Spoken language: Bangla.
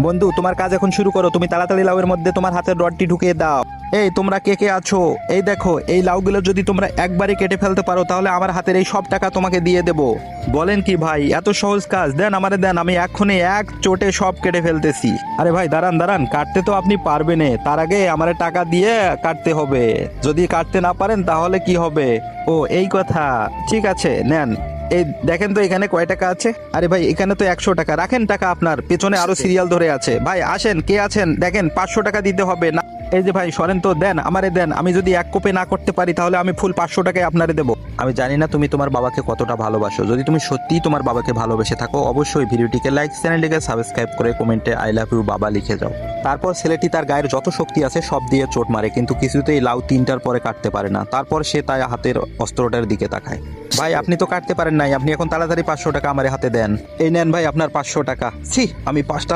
বন্ধু, তোমার কাজ এখন শুরু করো। তুমি তাড়াতাড়ি লাউয়ের মধ্যে তোমার হাতের রডটি ঢুকিয়ে দাও। এই তোমরা কে কে আছো? এই দেখো, এই লাউগুলো যদি তোমরা একবারে কেটে ফেলতে পারো তাহলে আমার হাতের এই সব টাকা তোমাকে দিয়ে দেব। বলেন কি ভাই, এত সহজ কাজ? দেন আমারে দেন, আমি এক্ষুনি এক চোটে সব কেটে ফেলতেছি। আরে ভাই দাঁড়ান দাঁড়ান, কাটতে তো আপনি পারবেন, তার আগে আমারে টাকা দিয়ে কাটতে হবে। যদি কাটতে না পারেন তাহলে কি হবে? ও এই কথা, ঠিক আছে নেন। এই দেখেন তো এখানে কয় টাকা আছে। আরে ভাই এখানে তো 100 টাকা, রাখেন টাকা। আপনার পেছনে আরো সিরিয়াল ধরে আছে। ভাই আসেন, কে আছেন দেখেন, 500 টাকা দিতে হবে না। এই যে ভাই সরেন তো, দেন আমারে দেন। আমি যদি এক কোপে না করতে পারি তাহলে আমি ফুল 500 টাকায় আপনারে দেবো। আমি জানি না তুমি তোমার বাবাকে কতটা ভালোবাসো। যদি তুমি সত্যিই তোমার বাবাকে ভালোবেসে থাকো, অবশ্যই ভিডিওটিকে লাইক, চ্যানেলটিকে সাবস্ক্রাইব করে কমেন্টে আই লাভ ইউ বাবা লিখে যাও। তারপর ছেলেটি তার গায়ের যত শক্তি আছে সব দিয়ে চোট মারে, কিন্তু কিছুতেই লাউ 3টার পরে কাটতে পারে না। তারপর সে তার হাতের অস্ত্রটার দিকে তাকায়। ভাই আপনি তো কাটতে পারেন নাই, আপনি এখন তাড়াতাড়ি 500 টাকা আমার হাতে দেন। এই নেন ভাই আপনার 500 টাকা। ছি, আমি 5টা